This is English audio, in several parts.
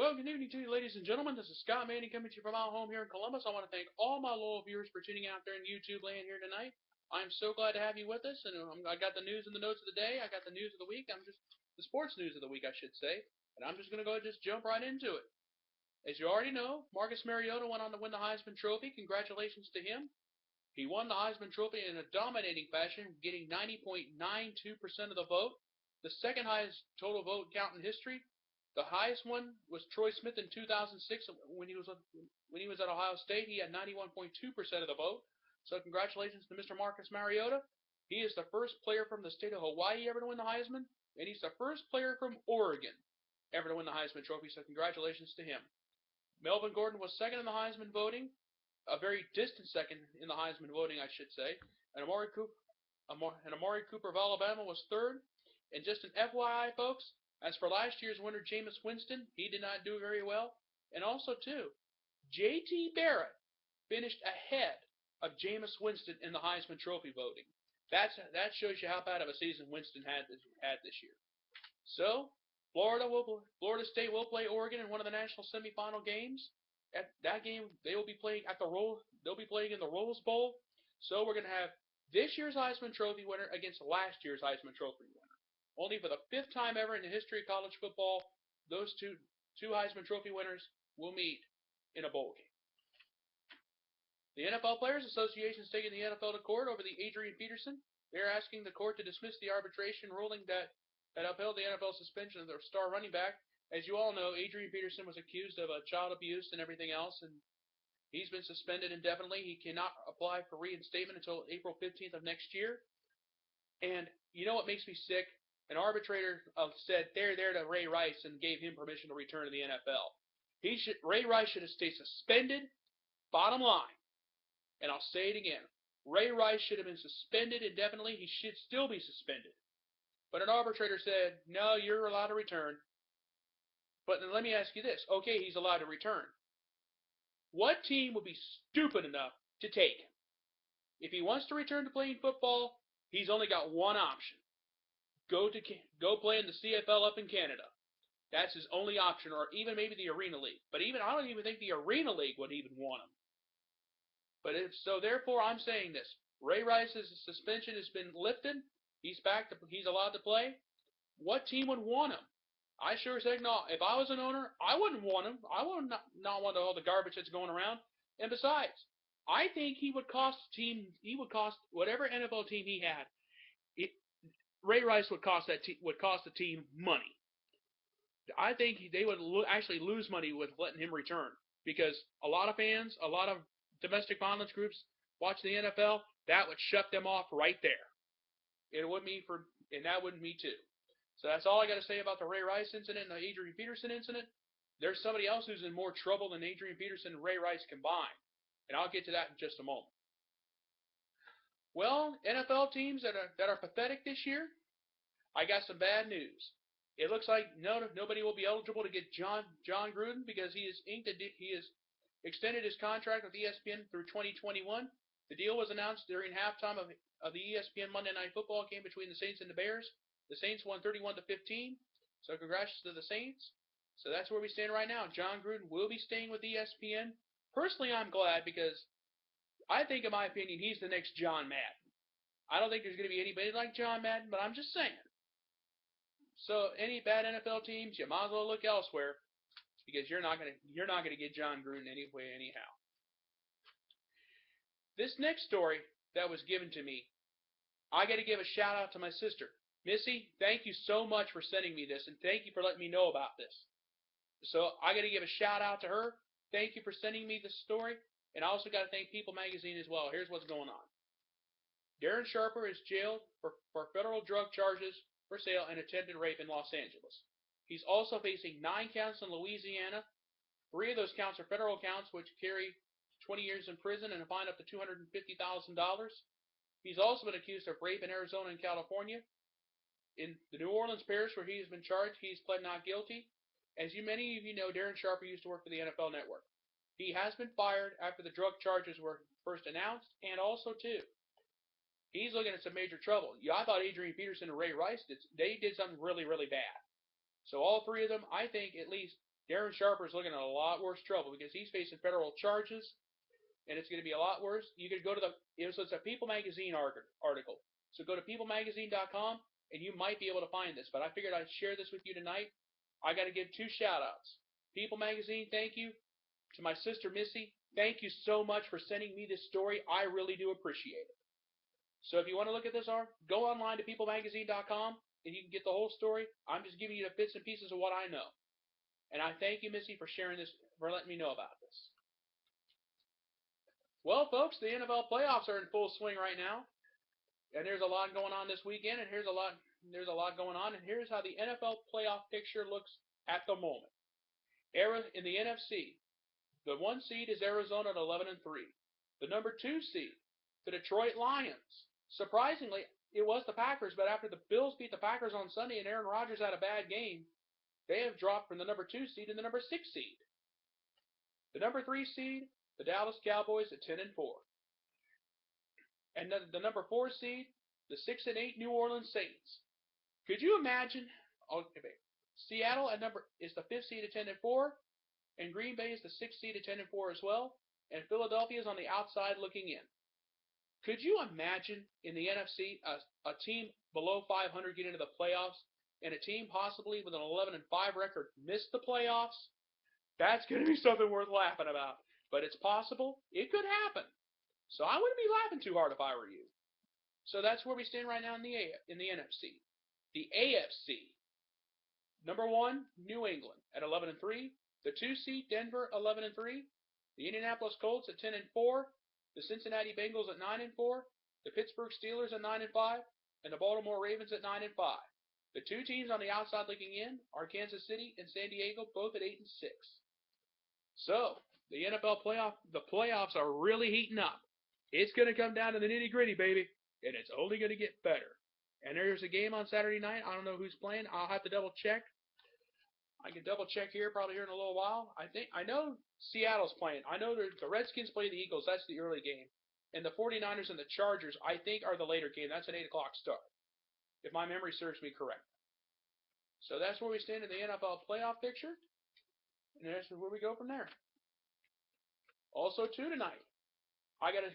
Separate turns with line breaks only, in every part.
Well, good evening to you, ladies and gentlemen. This is Scott Manning coming to you from our home here in Columbus. I want to thank all my loyal viewers for tuning out there in YouTube land here tonight. I'm so glad to have you with us, and I got the news and the notes of the day. I got the news of the week. The sports news of the week, I should say, and I'm just going to go and just jump right into it. As you already know, Marcus Mariota went on to win the Heisman Trophy. Congratulations to him. He won the Heisman Trophy in a dominating fashion, getting 90.92% of the vote, the second highest total vote count in history. The highest one was Troy Smith in 2006 when he was at Ohio State. He had 91.2% of the vote. So congratulations to Mr. Marcus Mariota. He is the first player from the state of Hawaii ever to win the Heisman, and he's the first player from Oregon ever to win the Heisman Trophy. So congratulations to him. Melvin Gordon was second in the Heisman voting, a very distant second in the Heisman voting, I should say. And Amari Cooper of Alabama was third. And just an FYI, folks, as for last year's winner, Jameis Winston, he did not do very well. And also, too, J.T. Barrett finished ahead of Jameis Winston in the Heisman Trophy voting. That shows you how bad of a season Winston had this year. So, Florida State will play Oregon in one of the national semifinal games. At that game, they'll be playing in the Rose Bowl. So we're going to have this year's Heisman Trophy winner against last year's Heisman Trophy winner. Only for the fifth time ever in the history of college football, those two Heisman Trophy winners will meet in a bowl game. The NFL Players Association is taking the NFL to court over the Adrian Peterson. They are asking the court to dismiss the arbitration ruling that upheld the NFL suspension of their star running back. As you all know, Adrian Peterson was accused of child abuse and everything else, and he's been suspended indefinitely. He cannot apply for reinstatement until April 15th of next year. And you know what makes me sick? An arbitrator said they're there to Ray Rice and gave him permission to return to the NFL. Ray Rice should have stayed suspended, bottom line. And I'll say it again. Ray Rice should have been suspended indefinitely. He should still be suspended. But an arbitrator said, no, you're allowed to return. But then let me ask you this. Okay, he's allowed to return. What team would be stupid enough to take him? If he wants to return to playing football, he's only got one option. Go play in the CFL up in Canada. That's his only option, or even maybe the Arena League. But I don't even think the Arena League would even want him. So therefore, I'm saying this: Ray Rice's suspension has been lifted. He's back. He's allowed to play. What team would want him? I sure said no. If I was an owner, I wouldn't want him. I would not want all the garbage that's going around. And besides, I think he would cost whatever NFL team he had. Ray Rice would cost the team money. I think they would actually lose money with letting him return, because a lot of fans, a lot of domestic violence groups watch the NFL. That would shut them off right there. And that wouldn't me too. So that's all I got to say about the Ray Rice incident and the Adrian Peterson incident. There's somebody else who's in more trouble than Adrian Peterson and Ray Rice combined, and I'll get to that in just a moment. Well, NFL teams that are pathetic this year, I got some bad news. It looks like nobody will be eligible to get John Gruden because he has extended his contract with ESPN through 2021. The deal was announced during halftime of the ESPN Monday Night Football game between the Saints and the Bears. The Saints won 31-15. So congrats to the Saints. So that's where we stand right now. John Gruden will be staying with ESPN. Personally, I'm glad because I think, in my opinion, he's the next John Madden. I don't think there's going to be anybody like John Madden, but I'm just saying. So any bad NFL teams, you might as well look elsewhere because you're not gonna get John Gruden anyway anyhow. This next story that was given to me, I got to give a shout out to my sister, Missy. Thank you so much for sending me this, and thank you for letting me know about this. So I got to give a shout out to her. Thank you for sending me this story, and I also got to thank People Magazine as well. Here's what's going on. Darren Sharper is jailed for federal drug charges for sale and attempted rape in Los Angeles. He's also facing 9 counts in Louisiana. 3 of those counts are federal counts, which carry 20 years in prison and a fine up to $250,000. He's also been accused of rape in Arizona and California. In the New Orleans parish where he has been charged, he's pled not guilty. As many of you know, Darren Sharper used to work for the NFL Network. He has been fired after the drug charges were first announced, and also, too, he's looking at some major trouble. Yeah, I thought Adrian Peterson and Ray Rice did something really, really bad. So all 3 of them, I think at least Darren Sharper is looking at a lot worse trouble because he's facing federal charges, and it's going to be a lot worse. You could go to so it's a People Magazine article. So go to peoplemagazine.com, and you might be able to find this. But I figured I'd share this with you tonight. I got to give 2 shout-outs. People Magazine, thank you. To my sister Missy, thank you so much for sending me this story. I really do appreciate it. So if you want to look at this, go online to peoplemagazine.com, and you can get the whole story. I'm just giving you the bits and pieces of what I know. And I thank you, Missy, for sharing this, for letting me know about this. Well, folks, the NFL playoffs are in full swing right now, and there's a lot going on this weekend, and there's a lot going on, and here's how the NFL playoff picture looks at the moment. In the NFC, the 1 seed is Arizona at 11-3. The number 2 seed, the Detroit Lions. Surprisingly, it was the Packers, but after the Bills beat the Packers on Sunday and Aaron Rodgers had a bad game, they have dropped from the number 2 seed to the number 6 seed. The number 3 seed, the Dallas Cowboys at 10-4. And the number 4 seed, the 6-8 New Orleans Saints. Could you imagine? Seattle is the 5th seed at 10-4, and Green Bay is the 6th seed at 10-4 as well, and Philadelphia is on the outside looking in. Could you imagine in the NFC a team below 500 get into the playoffs, and a team possibly with an 11-5 record miss the playoffs? That's going to be something worth laughing about. But it's possible. It could happen. So I wouldn't be laughing too hard if I were you. So that's where we stand right now in the NFC. The AFC. Number 1, New England at 11-3. The 2 seed, Denver, 11-3. The Indianapolis Colts at 10-4. The Cincinnati Bengals at 9-4. The Pittsburgh Steelers at 9-5. And the Baltimore Ravens at 9-5. The 2 teams on the outside looking in are Kansas City and San Diego, both at 8-6. So the NFL playoffs are really heating up. It's going to come down to the nitty-gritty, baby, and it's only going to get better. And there's a game on Saturday night. I don't know who's playing. I'll have to double check. I can double check here, probably here in a little while. I know Seattle's playing. I know the Redskins play the Eagles. That's the early game. And the 49ers and the Chargers, I think, are the later game. That's an 8 o'clock start, if my memory serves me correct. So that's where we stand in the NFL playoff picture. And that's where we go from there. Also, too, tonight, I got to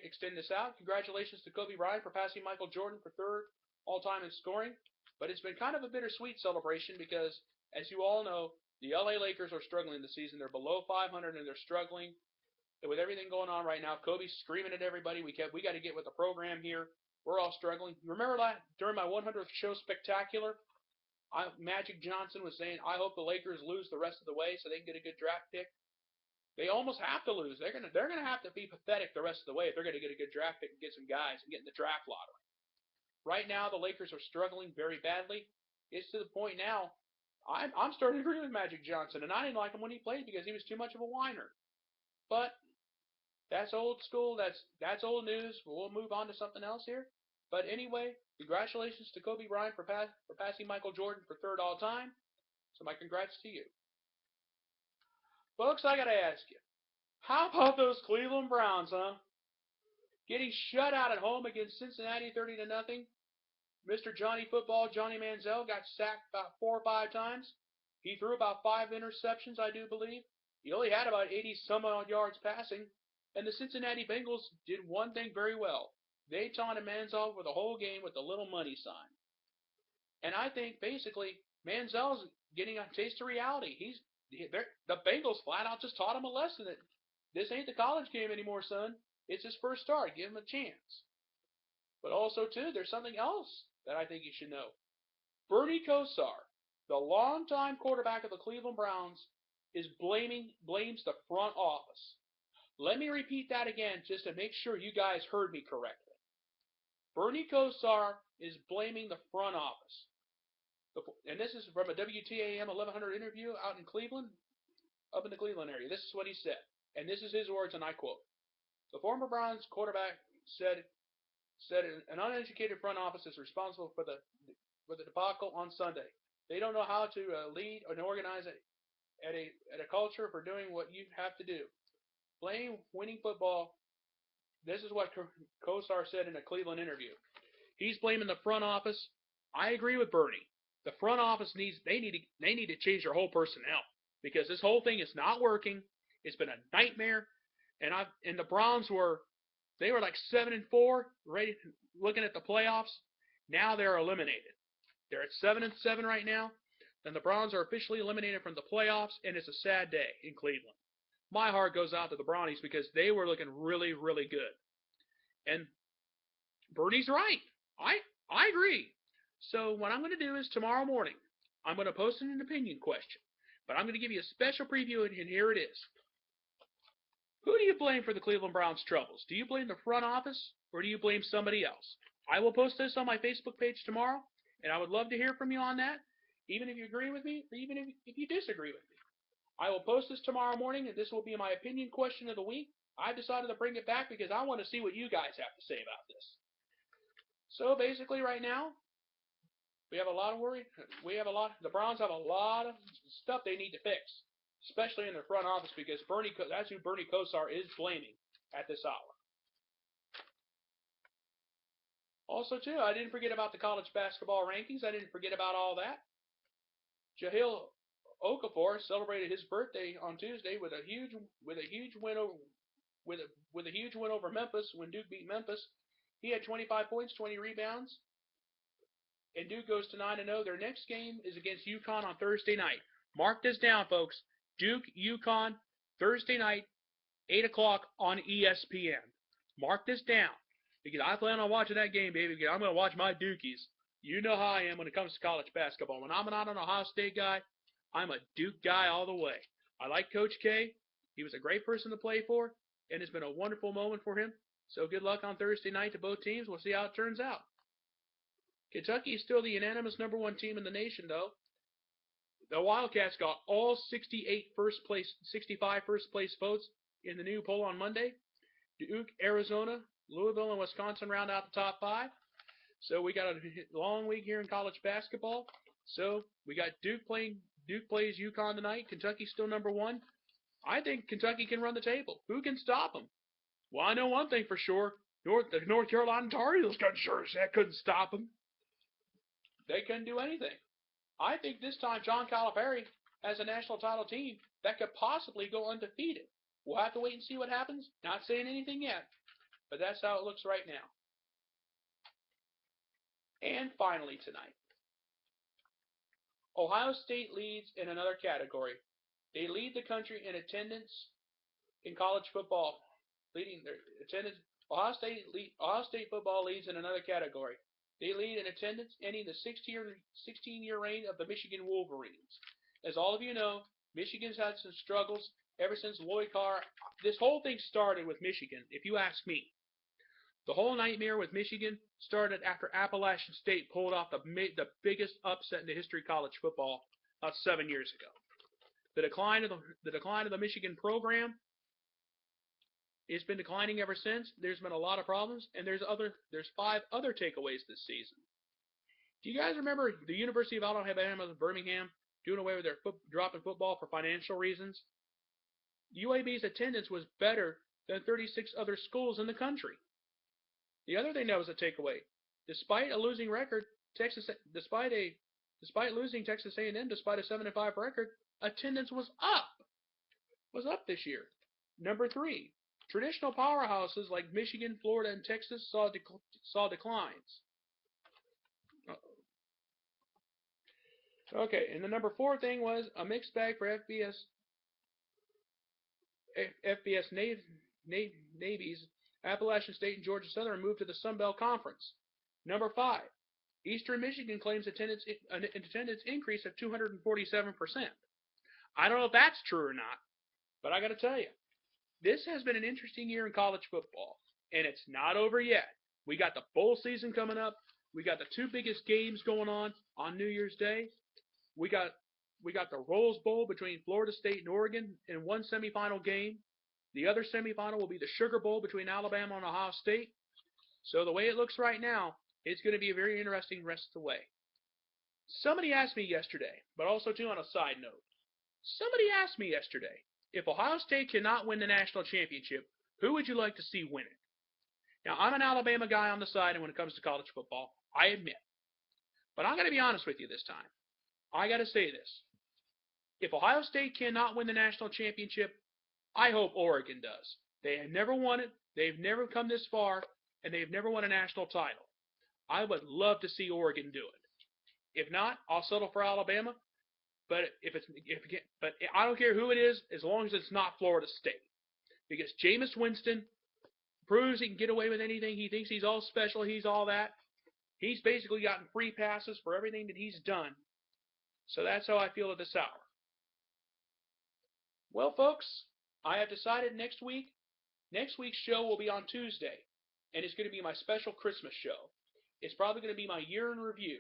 extend this out. Congratulations to Kobe Bryant for passing Michael Jordan for 3rd all-time in scoring. But it's been kind of a bittersweet celebration because, as you all know, the LA Lakers are struggling this season. They're below 500 and they're struggling. And with everything going on right now, Kobe's screaming at everybody. We got to get with the program here. We're all struggling. Remember that during my 100th show spectacular, Magic Johnson was saying, I hope the Lakers lose the rest of the way so they can get a good draft pick. They almost have to lose. They're gonna have to be pathetic the rest of the way if they're gonna get a good draft pick and get some guys and get in the draft lottery. Right now, the Lakers are struggling very badly. It's to the point now, I'm starting to agree with Magic Johnson, and I didn't like him when he played because he was too much of a whiner. But that's old school. That's old news. We'll move on to something else here. But anyway, congratulations to Kobe Bryant for passing Michael Jordan for 3rd all time. So my congrats to you. Folks, I got to ask you, how about those Cleveland Browns, huh? Getting shut out at home against Cincinnati 30-0. Mr. Johnny Football, Johnny Manziel, got sacked about 4 or 5 times. He threw about 5 interceptions, I do believe. He only had about 80-some-odd yards passing. And the Cincinnati Bengals did one thing very well. They taunted Manziel for the whole game with the little money sign. And I think, basically, Manziel's getting a taste of reality. The Bengals flat out just taught him a lesson that this ain't the college game anymore, son. It's his first start. Give him a chance. But also, too, there's something else that I think you should know. Bernie Kosar, the longtime quarterback of the Cleveland Browns, blames the front office. Let me repeat that again just to make sure you guys heard me correctly. Bernie Kosar is blaming the front office. And this is from a WTAM 1100 interview out in Cleveland, up in the Cleveland area. This is what he said. And this is his words, and I quote. The former Browns quarterback said an uneducated front office is responsible for the debacle on Sunday. They don't know how to lead and organize at a culture for doing what you have to do. Playing winning football. This is what Kosar said in a Cleveland interview. He's blaming the front office. I agree with Bernie. The front office they need to change their whole personnel. because this whole thing is not working. It's been a nightmare, and the Browns were like 7-4, ready looking at the playoffs. Now they're eliminated. They're at 7-7 right now, and the Browns are officially eliminated from the playoffs, and it's a sad day in Cleveland. My heart goes out to the Brownies because they were looking really, really good. And Bernie's right. I agree. So what I'm going to do is tomorrow morning, I'm going to post an opinion question, but I'm going to give you a special preview, and here it is. Who do you blame for the Cleveland Browns' troubles? Do you blame the front office, or do you blame somebody else? I will post this on my Facebook page tomorrow, and I would love to hear from you on that, even if you agree with me, or even if you disagree with me. I will post this tomorrow morning, and this will be my opinion question of the week. I decided to bring it back because I want to see what you guys have to say about this. So basically right now, we have a lot of worry. The Browns have a lot of stuff they need to fix, especially in their front office, because that's who Bernie Kosar is blaming at this hour. Also, too, I didn't forget about the college basketball rankings. I didn't forget about all that. Jahlil Okafor celebrated his birthday on Tuesday with a huge win over Memphis when Duke beat Memphis. He had 25 points, 20 rebounds, and Duke goes to 9-0. Their next game is against UConn on Thursday night. Mark this down, folks. Duke, UConn, Thursday night, 8 o'clock on ESPN. Mark this down, because I plan on watching that game, baby, because I'm going to watch my Dukies. You know how I am when it comes to college basketball. When I'm not an Ohio State guy, I'm a Duke guy all the way. I like Coach K. He was a great person to play for, and it's been a wonderful moment for him. So good luck on Thursday night to both teams. We'll see how it turns out. Kentucky is still the unanimous number one team in the nation, though. The Wildcats got all 65 first place votes in the new poll on Monday. Duke, Arizona, Louisville, and Wisconsin round out the top 5. So we got a long week here in college basketball. So we got Duke plays UConn tonight. Kentucky's still number 1. I think Kentucky can run the table. Who can stop them? Well, I know one thing for sure. The North Carolina Tar Heels couldn't stop them. They couldn't do anything. I think this time John Calipari has a national title team that could possibly go undefeated. We'll have to wait and see what happens. Not saying anything yet, but that's how it looks right now. And finally tonight, Ohio State leads in another category. They lead the country in attendance in college football. Leading their attendance, Ohio State football leads in another category. They lead in attendance, ending the 16-year reign of the Michigan Wolverines. As all of you know, Michigan's had some struggles ever since Lloyd Carr. This whole thing started with Michigan, if you ask me. The whole nightmare with Michigan started after Appalachian State pulled off the biggest upset in the history of college football about 7 years ago. The decline of the Michigan program, it's been declining ever since. There's been a lot of problems, and there's 5 other takeaways this season. Do you guys remember the University of Alabama Birmingham doing away with their dropping football for financial reasons? UAB's attendance was better than 36 other schools in the country. The other thing that was a takeaway, despite a losing record, despite losing Texas A&M, despite a 7-5 record, attendance was up this year. Number 3. Traditional powerhouses like Michigan, Florida, and Texas saw declines. Okay, and the number 4 thing was a mixed bag for FBS Navies. Appalachian State and Georgia Southern moved to the Sun Belt Conference. Number 5. Eastern Michigan claims an attendance increase of 247%. I don't know if that's true or not, but I got to tell you, this has been an interesting year in college football, and it's not over yet. We got the bowl season coming up. We got the 2 biggest games going on New Year's Day. We got the Rose Bowl between Florida State and Oregon in one semifinal game. The other semifinal will be the Sugar Bowl between Alabama and Ohio State. So the way it looks right now, it's going to be a very interesting rest of the way. Somebody asked me yesterday, but also too on a side note, somebody asked me yesterday, if Ohio State cannot win the national championship, who would you like to see win it? Now, I'm an Alabama guy on the side, and when it comes to college football, I admit. But I'm going to be honest with you this time. I got to say this. If Ohio State cannot win the national championship, I hope Oregon does. They have never won it. They've never come this far, and they've never won a national title. I would love to see Oregon do it. If not, I'll settle for Alabama. But but I don't care who it is, as long as it's not Florida State, because Jameis Winston proves he can get away with anything. He thinks he's all special. He's all that. He's basically gotten free passes for everything that he's done. So that's how I feel at this hour. Well, folks, I have decided next week's show will be on Tuesday, and it's going to be my special Christmas show. It's probably going to be my year in review.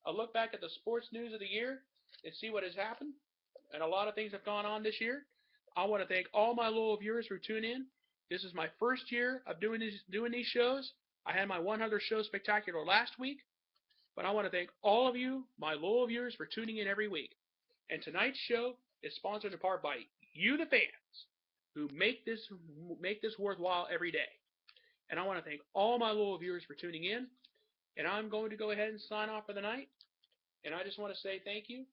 I'll look back at the sports news of the year and see what has happened, and a lot of things have gone on this year. I want to thank all my loyal viewers for tuning in. This is my first year of doing these shows. I had my 100th show spectacular last week, but I want to thank all of you, my loyal viewers, for tuning in every week. And tonight's show is sponsored in part by you, the fans, who make this worthwhile every day. And I want to thank all my loyal viewers for tuning in. And I'm going to go ahead and sign off for the night. And I just want to say thank you.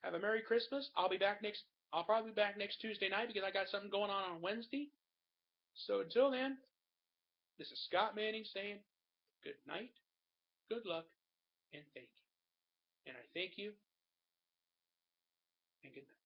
Have a Merry Christmas. I'll probably be back next Tuesday night because I got something going on Wednesday. So until then, this is Scott Manning saying good night, good luck, and thank you. And I thank you, and good night.